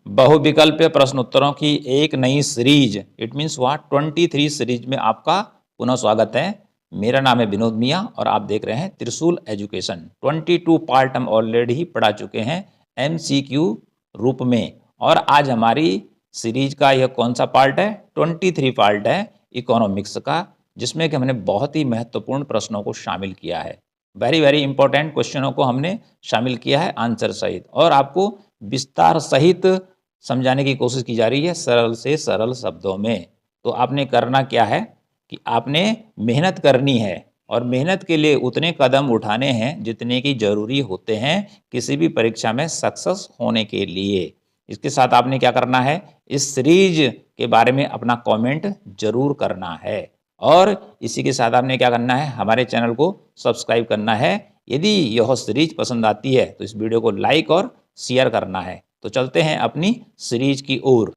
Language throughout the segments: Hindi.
बहुविकल्पीय प्रश्न उत्तरों की एक नई series, it means what 23 series में आपका पुनः स्वागत है। मेरा नाम है विनोद मियाँ और आप देख रहे हैं त्रिशूल एजुकेशन। 22 पार्ट हम ऑलरेडी ही पढ़ा चुके हैं MCQ रूप में, और आज हमारी सीरीज का यह कौन सा पार्ट है? 23 पार्ट है इकोनॉमिक्स का, जिसमें कि हमने बहुत ही महत्वपूर्ण प्रश्नों को शामिल किया है। वेरी वेरी इंपॉर्टेंट क्वेश्चनों को हमने शामिल किया है आंसर सहित, और आपको विस्तार सहित समझाने की कोशिश की जा रही है सरल से सरल शब्दों में। तो आपने करना क्या है कि आपने मेहनत करनी है, और मेहनत के लिए उतने कदम उठाने हैं जितने की ज़रूरी होते हैं किसी भी परीक्षा में सक्सेस होने के लिए। इसके साथ आपने क्या करना है, इस सीरीज के बारे में अपना कमेंट जरूर करना है, और इसी के साथ आपने क्या करना है, हमारे चैनल को सब्सक्राइब करना है। यदि यह सीरीज पसंद आती है तो इस वीडियो को लाइक और शेयर करना है। तो चलते हैं अपनी सीरीज की ओर।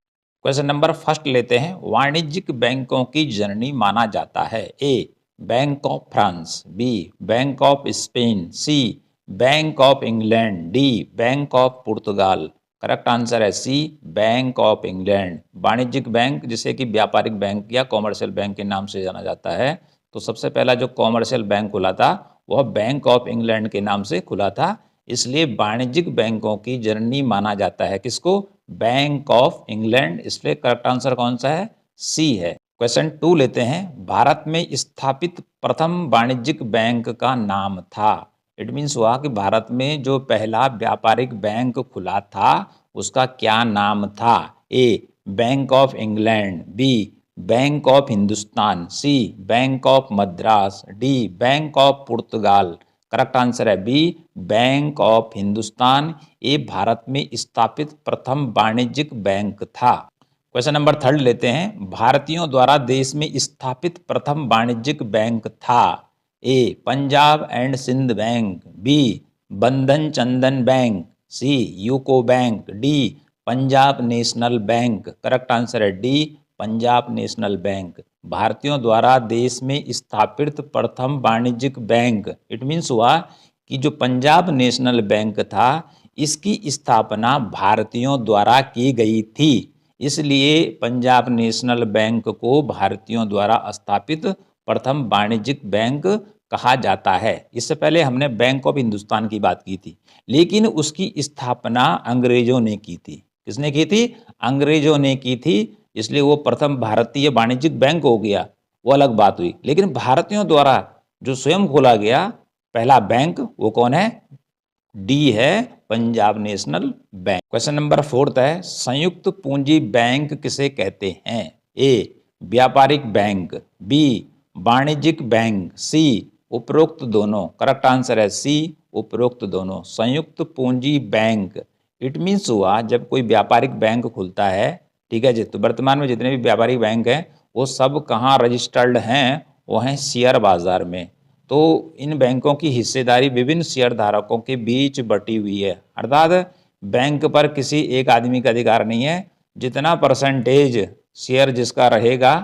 क्वेश्चन नंबर फर्स्ट लेते हैं। वाणिज्यिक बैंकों की जननी माना जाता है। A Bank of France, B Bank of Spain, C Bank of England, D Bank of पुर्तगाल। करेक्ट आंसर है सी, बैंक ऑफ इंग्लैंड। वाणिज्यिक बैंक जिसे कि व्यापारिक बैंक या कॉमर्शियल बैंक के नाम से जाना जाता है। तो सबसे पहला जो कॉमर्शियल बैंक खुला था वह बैंक ऑफ इंग्लैंड के नाम से खुला था, इसलिए वाणिज्यिक बैंकों की जननी माना जाता है किसको? Bank of England. इसलिए करेक्ट आंसर कौन सा है? सी है। क्वेश्चन 2 लेते हैं। भारत में स्थापित प्रथम वाणिज्यिक बैंक का नाम था। इट मीन्स हुआ कि भारत में जो पहला व्यापारिक बैंक खुला था उसका क्या नाम था? A Bank of England, B Bank of Hindustan, C Bank of Madras, D Bank of पुर्तगाल। करेक्ट आंसर है बी, बैंक ऑफ हिंदुस्तान। ये भारत में स्थापित प्रथम वाणिज्यिक बैंक था। क्वेश्चन नंबर 3 लेते हैं। भारतीयों द्वारा देश में स्थापित प्रथम वाणिज्यिक बैंक था। A Punjab and Sindh Bank, B Bandhan Chandan Bank, C UCO Bank, D Punjab National Bank. Correct answer है डी, पंजाब नेशनल बैंक। भारतीयों द्वारा देश में स्थापित प्रथम वाणिज्यिक बैंक, इट मीन्स हुआ कि जो पंजाब नेशनल बैंक था इसकी स्थापना भारतीयों द्वारा की गई थी, इसलिए पंजाब नेशनल बैंक को भारतीयों द्वारा स्थापित प्रथम वाणिज्यिक बैंक कहा जाता है। इससे पहले हमने बैंक ऑफ हिंदुस्तान की बात की थी, लेकिन उसकी स्थापना अंग्रेजों ने की थी। किसने की थी? अंग्रेजों ने की थी, इसलिए वो प्रथम भारतीय वाणिज्यिक बैंक हो गया, वो अलग बात हुई। लेकिन भारतीयों द्वारा जो स्वयं खोला गया पहला बैंक वो कौन है? डी है, Punjab National bank. Question number 4 है। संयुक्त पूंजी बैंक किसे कहते हैं? ए व्यापारिक बैंक, बी वाणिज्यिक बैंक, सी उपरोक्त दोनों। करेक्ट आंसर है सी, उपरोक्त दोनों। संयुक्त पूंजी बैंक इट मीन्स हुआ जब कोई व्यापारिक बैंक खुलता है, ठीक है जी, तो वर्तमान में जितने भी व्यापारिक बैंक हैं वो सब कहाँ रजिस्टर्ड हैं? वो हैं शेयर बाजार में। तो इन बैंकों की हिस्सेदारी विभिन्न शेयर धारकों के बीच बटी हुई है, अर्थात बैंक पर किसी एक आदमी का अधिकार नहीं है। जितना परसेंटेज शेयर जिसका रहेगा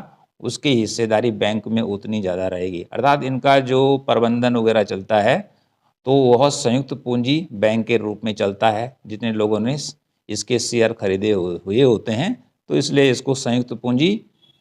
उसकी हिस्सेदारी बैंक में उतनी ज़्यादा रहेगी, अर्थात इनका जो प्रबंधन वगैरह चलता है तो वह संयुक्त पूंजी बैंक के रूप में चलता है। जितने लोगों ने इसके शेयर खरीदे हुए होते हैं तो इसलिए इसको संयुक्त पूंजी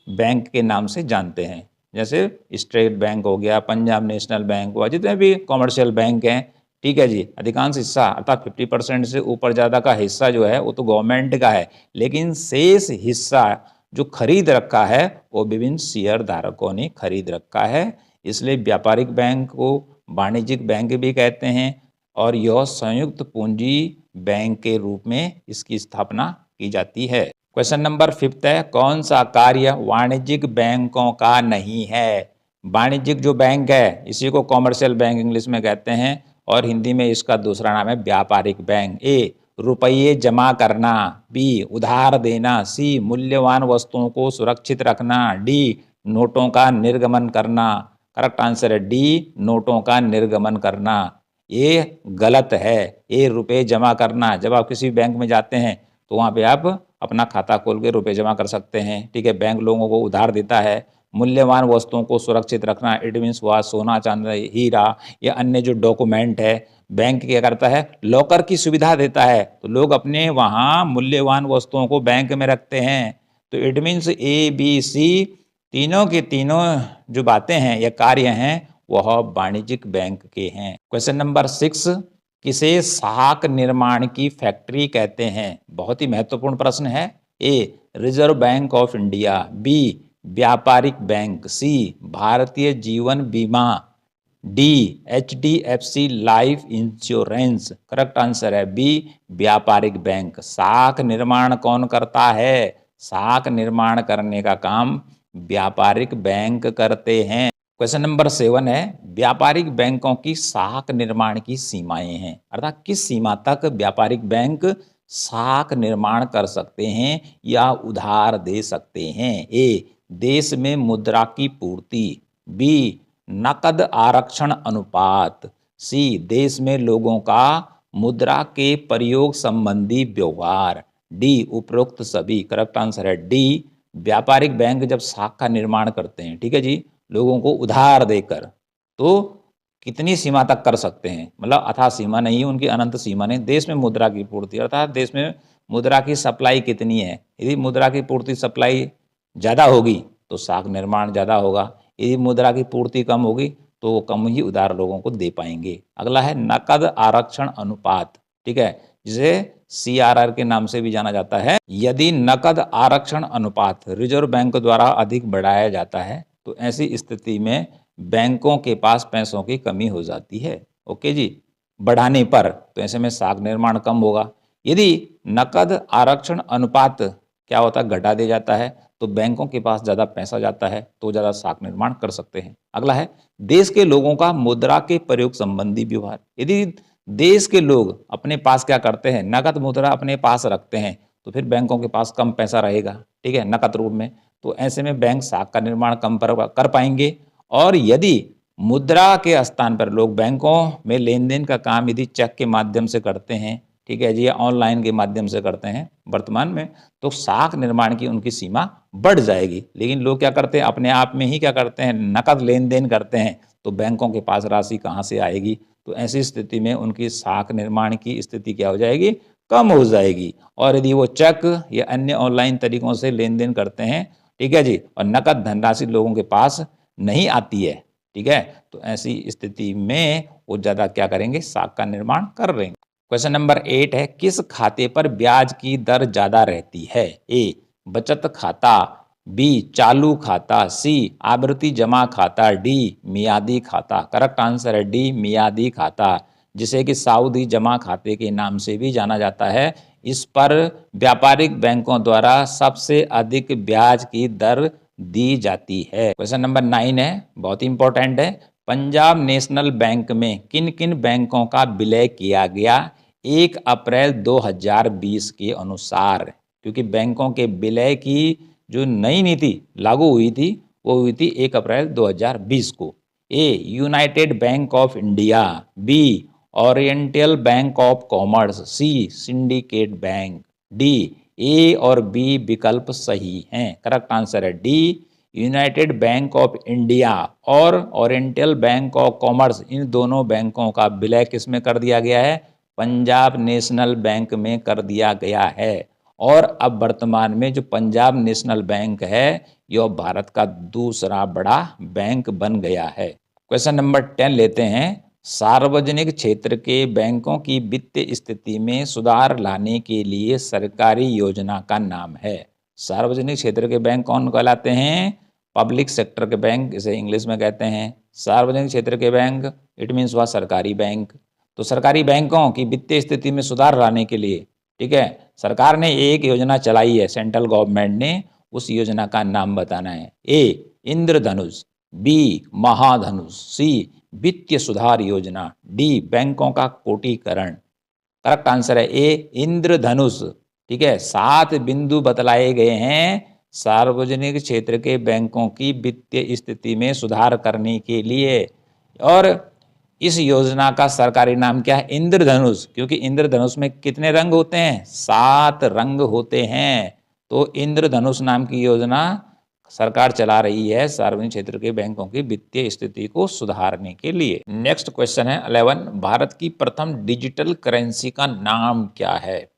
बैंक के नाम से जानते हैं। जैसे स्टेट बैंक हो गया, पंजाब नेशनल बैंक हुआ, जितने भी कॉमर्शियल बैंक हैं, ठीक है जी, अधिकांश हिस्सा अर्थात 50% से ऊपर ज़्यादा का हिस्सा जो है वो तो गवर्नमेंट का है, लेकिन शेष हिस्सा जो खरीद रखा है वो विभिन्न शेयर धारकों ने खरीद रखा है। इसलिए व्यापारिक बैंक को वाणिज्यिक बैंक भी कहते हैं, और यह संयुक्त पूंजी बैंक के रूप में इसकी स्थापना की जाती है। क्वेश्चन नंबर 5 है। कौन सा कार्य वाणिज्यिक बैंकों का नहीं है? वाणिज्यिक जो बैंक है इसी को कॉमर्शियल बैंक इंग्लिश में कहते हैं, और हिंदी में इसका दूसरा नाम है व्यापारिक बैंक। ए रुपये जमा करना, बी उधार देना, सी मूल्यवान वस्तुओं को सुरक्षित रखना, डी नोटों का निर्गमन करना। करेक्ट आंसर है डी, नोटों का निर्गमन करना। ये गलत है। ये रुपये जमा करना, जब आप किसी बैंक में जाते हैं तो वहाँ पे आप अपना खाता खोल के रुपये जमा कर सकते हैं, ठीक है। बैंक लोगों को उधार देता है। मूल्यवान वस्तुओं को सुरक्षित रखना, इट मीन्स हुआ सोना चांदी हीरा या अन्य जो डॉक्यूमेंट है बैंक क्या करता है, लॉकर की सुविधा देता है, तो लोग अपने वहाँ मूल्यवान वस्तुओं को बैंक में रखते हैं। तो it means A B C तीनों के तीनों जो बातें हैं या कार्य हैं वह वाणिज्यिक बैंक के हैं। क्वेश्चन नंबर 6, किसे साख निर्माण की फैक्ट्री कहते हैं? बहुत ही महत्वपूर्ण प्रश्न है। A reserve bank of India, B व्यापारिक बैंक, सी भारतीय जीवन बीमा, D HDFC life insurance. Correct answer है बी व्यापारिक बैंक। साख निर्माण कौन करता है? साख निर्माण करने का काम व्यापारिक बैंक करते हैं। क्वेश्चन नंबर 7 है, व्यापारिक बैंकों की साख निर्माण की सीमाएं हैं, अर्थात किस सीमा तक व्यापारिक बैंक साख निर्माण कर सकते हैं या उधार दे सकते हैं? ए देश में मुद्रा की पूर्ति, बी नकद आरक्षण अनुपात, सी देश में लोगों का मुद्रा के प्रयोग संबंधी व्यवहार, डी उपरोक्त सभी। करेक्ट आंसर है डी व्यापारिक बैंक जब साख का निर्माण करते हैं, ठीक है जी, लोगों को उधार देकर, तो कितनी सीमा तक कर सकते हैं, मतलब अथाह सीमा नहीं है उनकी, अनंत सीमा नहीं। देश में मुद्रा की पूर्ति अर्थात देश में मुद्रा की सप्लाई कितनी है, यदि मुद्रा की पूर्ति सप्लाई ज़्यादा होगी तो साख निर्माण ज़्यादा होगा, यदि मुद्रा की पूर्ति कम होगी तो वो कम ही उधार लोगों को दे पाएंगे। अगला है नकद आरक्षण अनुपात, ठीक है, जिसे CRR के नाम से भी जाना जाता है। यदि नकद आरक्षण अनुपात रिजर्व बैंक द्वारा अधिक बढ़ाया जाता है तो ऐसी स्थिति में बैंकों के पास पैसों की कमी हो जाती है। ओके जी, बढ़ाने पर तो ऐसे में साख निर्माण कम होगा। यदि नकद आरक्षण अनुपात क्या होता है, घटा दिया जाता है, तो बैंकों के पास ज़्यादा पैसा जाता है तो ज़्यादा साख निर्माण कर सकते हैं। अगला है देश के लोगों का मुद्रा के प्रयोग संबंधी व्यवहार। यदि देश के लोग अपने पास क्या करते हैं, नकद मुद्रा अपने पास रखते हैं, तो फिर बैंकों के पास कम पैसा रहेगा, ठीक है, नकद रूप में, तो ऐसे में बैंक साख का निर्माण कम कर पाएंगे। और यदि मुद्रा के स्थान पर लोग बैंकों में लेन देन का काम यदि चेक के माध्यम से करते हैं, ठीक है जी, या ऑनलाइन के माध्यम से करते हैं वर्तमान में, तो साख निर्माण की उनकी सीमा बढ़ जाएगी। लेकिन लोग क्या करते हैं, अपने आप में ही क्या करते हैं, नकद लेन देन करते हैं, तो बैंकों के पास राशि कहाँ से आएगी, तो ऐसी स्थिति में उनकी साख निर्माण की स्थिति क्या हो जाएगी, कम हो जाएगी। और यदि वो चेक या अन्य ऑनलाइन तरीकों से लेन देन करते हैं, ठीक है जी, और नकद धनराशि लोगों के पास नहीं आती है, ठीक है, तो ऐसी स्थिति में वो ज़्यादा क्या करेंगे, साख का निर्माण कर रहे हैं। क्वेश्चन नंबर 8 है, किस खाते पर ब्याज की दर ज़्यादा रहती है? ए बचत खाता, बी चालू खाता, सी आवर्ती जमा खाता, डी मियादी खाता। करेक्ट आंसर है डी मियादी खाता, जिसे कि सावधि जमा खाते के नाम से भी जाना जाता है। इस पर व्यापारिक बैंकों द्वारा सबसे अधिक ब्याज की दर दी जाती है। क्वेश्चन नंबर 9 है, बहुत ही इंपॉर्टेंट है, पंजाब नेशनल बैंक में किन किन बैंकों का विलय किया गया 1 अप्रैल 2020 के अनुसार? क्योंकि बैंकों के विलय की जो नई नीति लागू हुई थी वो हुई थी 1 अप्रैल 2020 को। A United Bank of India, B Oriental Bank of Commerce, C Syndicate Bank, D A और बी विकल्प सही हैं। करेक्ट आंसर है D United Bank of India और ओरिएंटल बैंक ऑफ कॉमर्स, इन दोनों बैंकों का विलय किस में कर दिया गया है, पंजाब नेशनल बैंक में कर दिया गया है। और अब वर्तमान में जो पंजाब नेशनल बैंक है यह भारत का दूसरा बड़ा बैंक बन गया है। क्वेश्चन नंबर 10 लेते हैं, सार्वजनिक क्षेत्र के बैंकों की वित्तीय स्थिति में सुधार लाने के लिए सरकारी योजना का नाम है। सार्वजनिक क्षेत्र के बैंक कौन कहलाते हैं, पब्लिक सेक्टर के बैंक इसे इंग्लिश में कहते हैं। सार्वजनिक क्षेत्र के बैंक इट मीन्स वह सरकारी बैंक। तो सरकारी बैंकों की वित्तीय स्थिति में सुधार लाने के लिए, ठीक है, सरकार ने एक योजना चलाई है, सेंट्रल गवर्नमेंट ने, उस योजना का नाम बताना है। ए इंद्रधनुष, बी महाधनुष, सी वित्तीय सुधार योजना, डी बैंकों का कोटीकरण। करेक्ट आंसर है ए इंद्रधनुष, ठीक है। 7 बिंदु बतलाए गए हैं सार्वजनिक क्षेत्र के बैंकों की वित्तीय स्थिति में सुधार करने के लिए, और इस योजना का सरकारी नाम क्या है, इंद्रधनुष, क्योंकि इंद्रधनुष में कितने रंग होते हैं, 7 रंग होते हैं। तो इंद्रधनुष नाम की योजना सरकार चला रही है सार्वजनिक क्षेत्र के बैंकों की वित्तीय स्थिति को सुधारने के लिए। नेक्स्ट क्वेश्चन है 11, भारत की प्रथम डिजिटल करेंसी का नाम क्या है,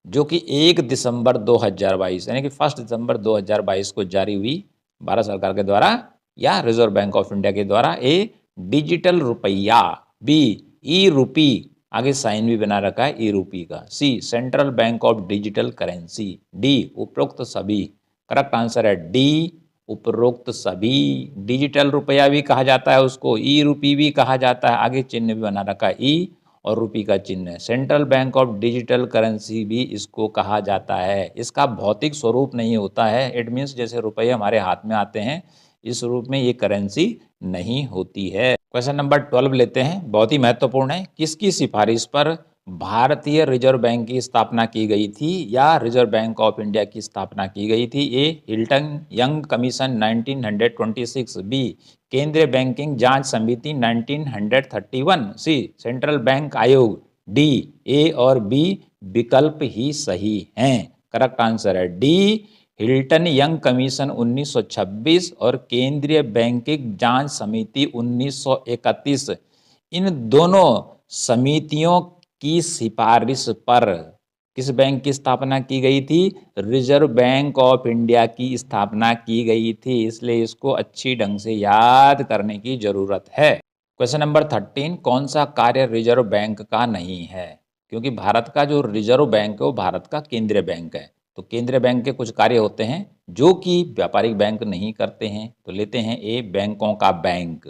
जो कि 1 दिसंबर 2022 यानी कि 1 दिसंबर 2022 को जारी हुई भारत सरकार के द्वारा या रिजर्व बैंक ऑफ इंडिया के द्वारा। ए डिजिटल रुपया, बी ई रूपी, आगे साइन भी बना रखा है ई रूपी का, C Central Bank of Digital Currency, D उपरोक्त सभी। करेक्ट आंसर है डी उपरोक्त सभी। डिजिटल रुपया भी कहा जाता है उसको, ई रूपी भी कहा जाता है, आगे चिन्ह भी बना रखा है ई और रुपी का चिन्ह है। Central Bank of Digital currency भी इसको कहा जाता है। इसका भौतिक स्वरूप नहीं होता है, इट मीन्स जैसे रुपये हमारे हाथ में आते हैं इस रूप में ये करेंसी नहीं होती है। क्वेश्चन नंबर 12 लेते हैं, बहुत ही महत्वपूर्ण है। किसकी सिफारिश पर भारतीय रिजर्व बैंक की स्थापना की गई थी या रिजर्व बैंक ऑफ इंडिया की स्थापना की गई थी? ए हिल्टन यंग कमीशन 1926, बी केंद्रीय बैंकिंग जांच समिति 1931, सी सेंट्रल बैंक आयोग, डी ए और बी विकल्प ही सही हैं। करेक्ट आंसर है डी हिल्टन यंग कमीशन 1926 और केंद्रीय बैंकिंग जांच समिति 1931, इन दोनों समितियों की सिफारिश पर किस बैंक की स्थापना की गई थी? रिजर्व बैंक ऑफ इंडिया की स्थापना की गई थी, इसलिए इसको अच्छी ढंग से याद करने की जरूरत है। क्वेश्चन नंबर 13, कौन सा कार्य रिजर्व बैंक का नहीं है? क्योंकि भारत का जो रिजर्व बैंक है वो भारत का केंद्रीय बैंक है, तो केंद्रीय बैंक के कुछ कार्य होते हैं जो कि व्यापारिक बैंक नहीं करते हैं। तो लेते हैं ए बैंकों का बैंक,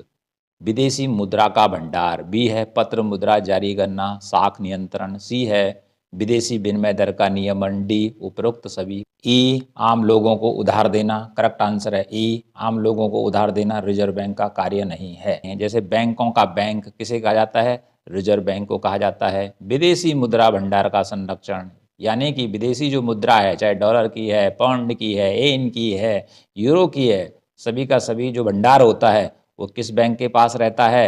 विदेशी मुद्रा का भंडार, बी है पत्र मुद्रा जारी करना, साख नियंत्रण, सी है विदेशी विनिमय दर का नियमन, डी उपरोक्त सभी। ई आम लोगों को उधार देना, करेक्ट आंसर है ई आम लोगों को उधार देना रिजर्व बैंक का कार्य नहीं है। जैसे बैंकों का बैंक किसे कहा जाता है? रिजर्व बैंक को कहा जाता है। विदेशी मुद्रा भंडार का संरक्षण, यानी कि विदेशी जो मुद्रा है, चाहे डॉलर की है, पाउंड की है, येन की है, यूरो की है, सभी का सभी जो भंडार होता है वो किस बैंक के पास रहता है?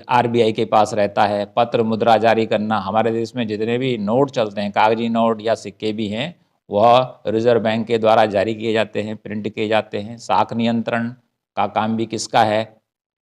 आरबीआई के पास रहता है। पत्र मुद्रा जारी करना, हमारे देश में जितने भी नोट चलते हैं, कागजी नोट या सिक्के भी हैं, वह रिजर्व बैंक के द्वारा जारी किए जाते हैं, प्रिंट किए जाते हैं। साख नियंत्रण का काम भी किसका है?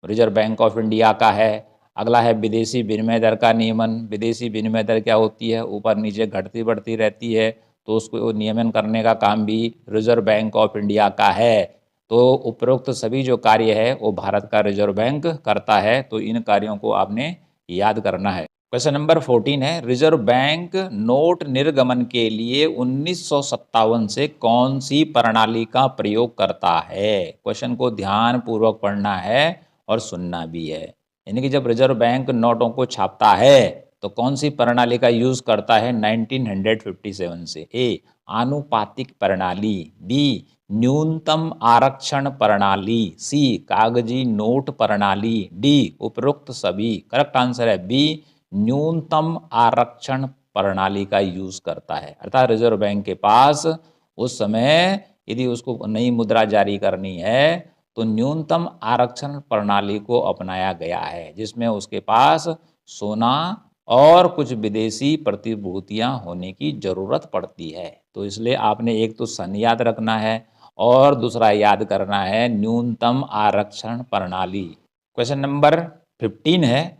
रिजर्व बैंक ऑफ इंडिया का है। अगला है विदेशी विनिमय दर का नियमन। विदेशी विनिमय दर क्या होती है? ऊपर नीचे घटती बढ़ती रहती है, तो उसको नियमन करने का काम भी रिजर्व बैंक ऑफ इंडिया का है। तो उपरोक्त सभी जो कार्य है वो भारत का रिजर्व बैंक करता है, तो इन कार्यों को आपने याद करना है। क्वेश्चन नंबर 14 है, रिजर्व बैंक नोट निर्गमन के लिए 1957 से कौन सी प्रणाली का प्रयोग करता है? क्वेश्चन को ध्यान पूर्वक पढ़ना है और सुनना भी है। यानी कि जब रिजर्व बैंक नोटों को छापता है तो कौन सी प्रणाली का यूज करता है? 1957 से। ए आनुपातिक प्रणाली, बी न्यूनतम आरक्षण प्रणाली, सी कागजी नोट प्रणाली, डी उपरोक्त सभी। करेक्ट आंसर है बी न्यूनतम आरक्षण प्रणाली का यूज करता है। अर्थात रिजर्व बैंक के पास उस समय यदि उसको नई मुद्रा जारी करनी है तो न्यूनतम आरक्षण प्रणाली को अपनाया गया है, जिसमें उसके पास सोना और कुछ विदेशी प्रतिभूतियां होने की जरूरत पड़ती है। तो इसलिए आपने एक तो सन याद रखना है और दूसरा याद करना है न्यूनतम आरक्षण प्रणाली। क्वेश्चन नंबर 15 है,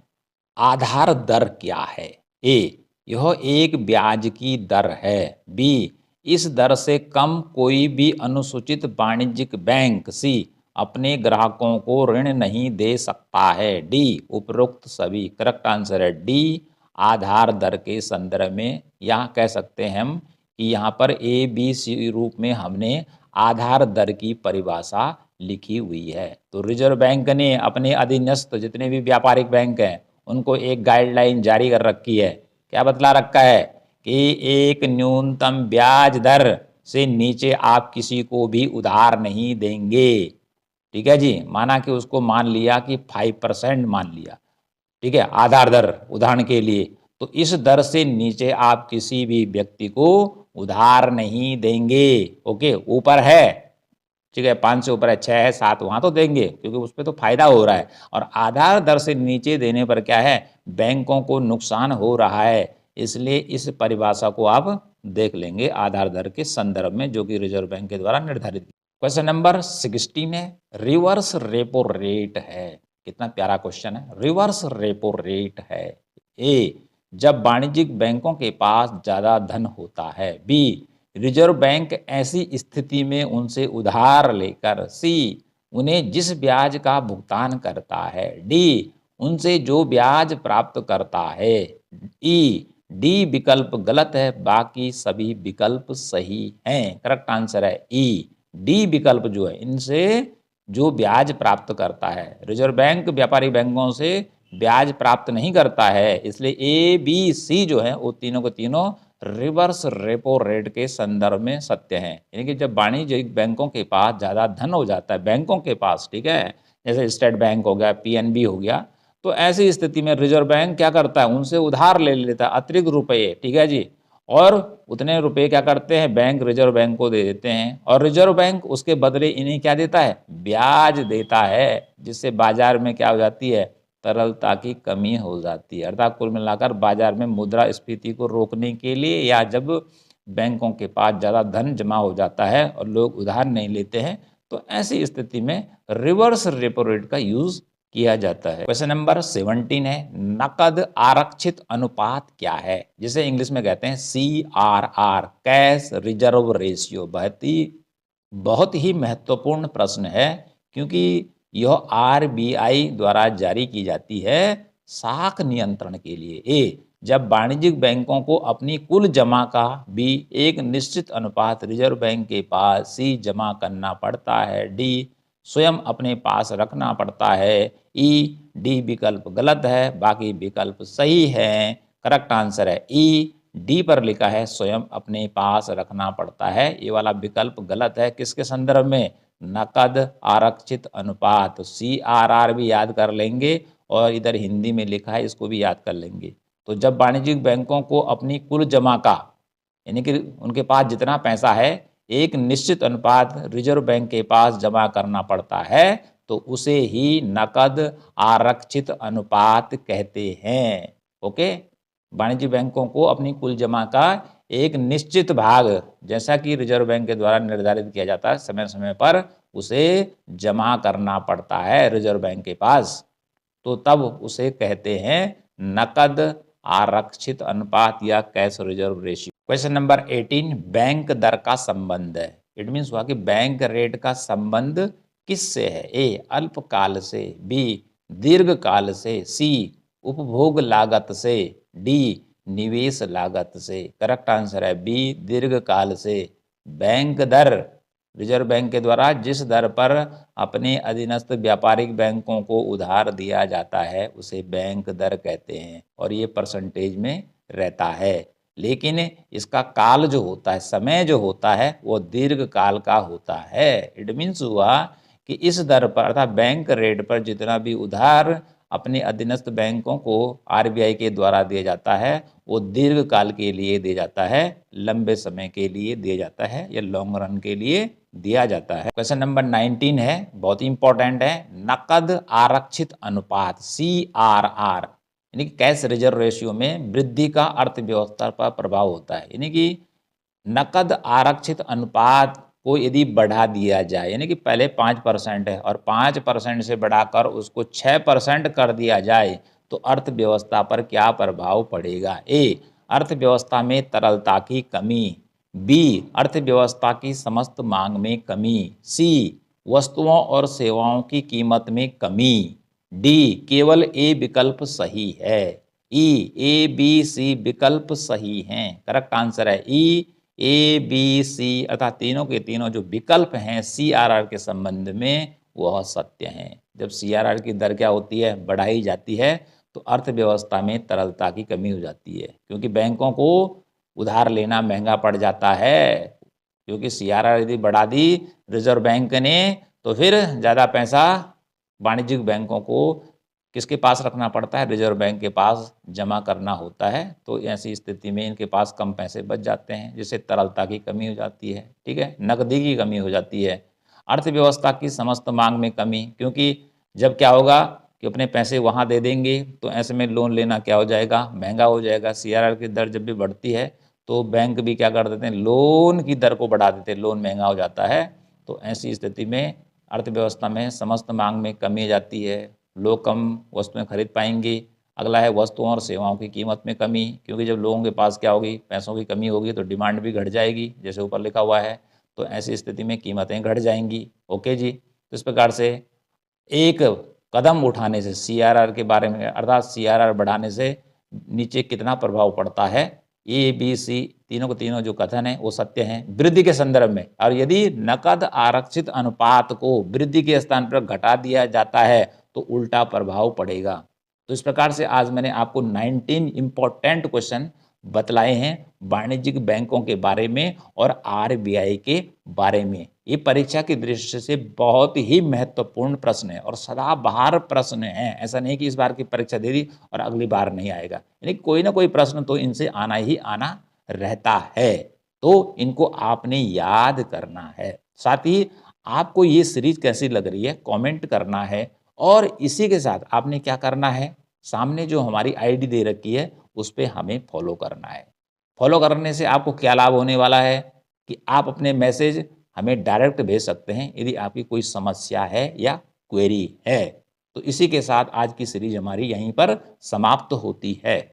आधार दर क्या है? ए यह एक ब्याज की दर है, बी इस दर से कम कोई भी अनुसूचित वाणिज्यिक बैंक, सी अपने ग्राहकों को ऋण नहीं दे सकता है, डी उपरोक्त सभी। करेक्ट आंसर है डी आधार दर के संदर्भ में यहाँ कह सकते हैं हम कि यहाँ पर ए बी सी रूप में हमने आधार दर की परिभाषा लिखी हुई है। तो रिजर्व बैंक ने अपने अधीनस्थ जितने भी व्यापारिक बैंक हैं उनको एक गाइडलाइन जारी कर रखी है। क्या बतला रखा है कि एक न्यूनतम ब्याज दर से नीचे आप किसी को भी उधार नहीं देंगे। ठीक है जी, माना कि उसको मान लिया कि 5% मान लिया, ठीक है, आधार दर उदाहरण के लिए, तो इस दर से नीचे आप किसी भी व्यक्ति को उधार नहीं देंगे। ओके, ऊपर है, ठीक है, 5 से ऊपर है, 6 है, 7, वहां तो देंगे क्योंकि उस पर तो फायदा हो रहा है। और आधार दर से नीचे देने पर क्या है? बैंकों को नुकसान हो रहा है। इसलिए इस परिभाषा को आप देख लेंगे आधार दर के संदर्भ में, जो कि रिजर्व बैंक के द्वारा निर्धारित। क्वेश्चन नंबर 16 है, रिवर्स रेपो रेट है। कितना प्यारा क्वेश्चन है। रिवर्स रेपो रेट है। ए, जब वाणिज्यिक बैंकों के पास ज्यादा धन होता है। बी, रिजर्व बैंक ऐसी स्थिति में उनसे उधार लेकर। सी, उन्हें जिस ब्याज का भुगतान करता है। डी, उनसे जो ब्याज प्राप्त करता है। ई, डी विकल्प गलत है, बाकी सभी विकल्प सही हैं। करेक्ट आंसर है ई, डी विकल्प जो है, इनसे जो ब्याज प्राप्त करता है। रिजर्व बैंक व्यापारी बैंकों से ब्याज प्राप्त नहीं करता है, इसलिए ए बी सी जो है वो तीनों के तीनों रिवर्स रेपो रेट के संदर्भ में सत्य हैं। यानी कि जब वाणिज्यिक बैंकों के पास ज़्यादा धन हो जाता है बैंकों के पास, ठीक है, जैसे स्टेट बैंक हो गया, पीएनबी हो गया, तो ऐसी स्थिति में रिजर्व बैंक क्या करता है, उनसे उधार ले लेता है अतिरिक्त रुपये, ठीक है जी, और उतने रुपए क्या करते हैं, बैंक रिजर्व बैंक को दे देते हैं, और रिजर्व बैंक उसके बदले इन्हें क्या देता है, ब्याज देता है, जिससे बाजार में क्या हो जाती है, तरलता की कमी हो जाती है। अर्थात कुल मिलाकर बाजार में मुद्रास्फीति को रोकने के लिए, या जब बैंकों के पास ज़्यादा धन जमा हो जाता है और लोग उधार नहीं लेते हैं, तो ऐसी स्थिति में रिवर्स रेपो रेट का यूज किया जाता है। क्वेश्चन नंबर 17 है, नकद आरक्षित अनुपात क्या है, जिसे इंग्लिश में कहते हैं CRR, कैश रिजर्व रेशियो। बहुत ही महत्वपूर्ण प्रश्न है, क्योंकि यह RBI द्वारा जारी की जाती है साख नियंत्रण के लिए। ए, जब वाणिज्यिक बैंकों को अपनी कुल जमा का भी एक निश्चित अनुपात रिजर्व बैंक के पास सी जमा करना पड़ता है। डी, स्वयं अपने पास रखना पड़ता है। ई, डी विकल्प गलत है, बाकी विकल्प सही है। करेक्ट आंसर है ई, डी पर लिखा है स्वयं अपने पास रखना पड़ता है, ये वाला विकल्प गलत है। किसके संदर्भ में, नकद आरक्षित अनुपात। CRR भी याद कर लेंगे, और इधर हिंदी में लिखा है इसको भी याद कर लेंगे। तो जब वाणिज्यिक बैंकों को अपनी कुल जमा का, यानी कि उनके पास जितना पैसा है, एक निश्चित अनुपात रिजर्व बैंक के पास जमा करना पड़ता है, तो उसे ही नकद आरक्षित अनुपात कहते हैं। ओके, वाणिज्यिक बैंकों को अपनी कुल जमा का एक निश्चित भाग, जैसा कि रिजर्व बैंक के द्वारा निर्धारित किया जाता है समय समय पर, उसे जमा करना पड़ता है रिजर्व बैंक के पास, तो तब उसे कहते हैं नकद आरक्षित अनुपात या cash reserve ratio. Question number 18, bank दर का संबंध है। इट मीन्स हुआ कि बैंक रेट का संबंध किससे है। ए, अल्पकाल से। बी, दीर्घकाल से। सी, उपभोग लागत से। डी, निवेश लागत से। करेक्ट आंसर है बी, दीर्घकाल से। बैंक दर, रिजर्व बैंक के द्वारा जिस दर पर अपने अधीनस्थ व्यापारिक बैंकों को उधार दिया जाता है, उसे बैंक दर कहते हैं, और ये परसेंटेज में रहता है। लेकिन इसका काल जो होता है, समय जो होता है, वो दीर्घ काल का होता है। इट मीन्स हुआ कि इस दर पर, अर्थात बैंक रेट पर जितना भी उधार अपने अधीनस्थ बैंकों को RBI के द्वारा दिया जाता है, वो दीर्घ काल के लिए दिया जाता है, लंबे समय के लिए दिया जाता है, या लॉन्ग रन के लिए दिया जाता है। क्वेश्चन नंबर 19 है, बहुत ही इंपॉर्टेंट है, नकद आरक्षित अनुपात CRR, यानी कि कैश रिजर्व रेशियो में वृद्धि का अर्थव्यवस्था पर प्रभाव होता है। यानी कि नकद आरक्षित अनुपात को यदि बढ़ा दिया जाए, यानी कि पहले 5% है और 5% से बढ़ाकर उसको 6% कर दिया जाए, तो अर्थव्यवस्था पर क्या प्रभाव पड़ेगा। ए, अर्थव्यवस्था में तरलता की कमी। बी, अर्थव्यवस्था की समस्त मांग में कमी। सी, वस्तुओं और सेवाओं की कीमत में कमी। डी, केवल ए विकल्प सही है। ई, ए बी सी विकल्प सही हैं। करेक्ट आंसर है ई, ए बी सी, अर्थात तीनों के तीनों जो विकल्प हैं CRR के संबंध में, वह सत्य हैं। जब CRR की दर क्या होती है, बढ़ाई जाती है, तो अर्थव्यवस्था में तरलता की कमी हो जाती है, क्योंकि बैंकों को उधार लेना महंगा पड़ जाता है। क्योंकि CRR यदि बढ़ा दी रिजर्व बैंक ने, तो फिर ज़्यादा पैसा वाणिज्यिक बैंकों को किसके पास रखना पड़ता है, रिजर्व बैंक के पास जमा करना होता है। तो ऐसी स्थिति में इनके पास कम पैसे बच जाते हैं, जिससे तरलता की कमी हो जाती है, ठीक है, नकदी की कमी हो जाती है। अर्थव्यवस्था की समस्त मांग में कमी, क्योंकि जब क्या होगा कि अपने पैसे वहाँ दे देंगे, तो ऐसे में लोन लेना क्या हो जाएगा, महंगा हो जाएगा। CRR की दर जब भी बढ़ती है, तो बैंक भी क्या कर देते हैं, लोन की दर को बढ़ा देते हैं, लोन महंगा हो जाता है, तो ऐसी स्थिति में अर्थव्यवस्था में समस्त मांग में कमी आ जाती है, लोग कम वस्तुएं खरीद पाएंगे। अगला है वस्तुओं और सेवाओं की कीमत में कमी, क्योंकि जब लोगों के पास क्या होगी, पैसों की कमी होगी तो डिमांड भी घट जाएगी, जैसे ऊपर लिखा हुआ है। तो ऐसी स्थिति में कीमतें घट जाएंगी। ओके जी, तो इस प्रकार से एक कदम उठाने से CRR के बारे में, अर्थात CRR बढ़ाने से नीचे कितना प्रभाव पड़ता है, ABC तीनों के तीनों जो कथन है वो सत्य हैं वृद्धि के संदर्भ में। और यदि नकद आरक्षित अनुपात को वृद्धि के स्थान पर घटा दिया जाता है तो उल्टा प्रभाव पड़ेगा। तो इस प्रकार से आज मैंने आपको 19 इंपॉर्टेंट क्वेश्चन बतलाए हैं वाणिज्यिक बैंकों के बारे में और RBI के बारे में। ये परीक्षा की दृष्टि से बहुत ही महत्वपूर्ण प्रश्न है और सदाबहार प्रश्न है। ऐसा नहीं कि इस बार की परीक्षा दे दी और अगली बार नहीं आएगा, यानी कोई ना कोई प्रश्न तो इनसे आना ही आना रहता है। तो इनको आपने याद करना है। साथ ही आपको ये सीरीज कैसी लग रही है कमेंट करना है। और इसी के साथ आपने क्या करना है, सामने जो हमारी ID दे रखी है उस पर हमें फॉलो करना है। फॉलो करने से आपको क्या लाभ होने वाला है कि आप अपने मैसेज हमें डायरेक्ट भेज सकते हैं यदि आपकी कोई समस्या है या क्वेरी है। तो इसी के साथ आज की सीरीज हमारी यहीं पर समाप्त होती है।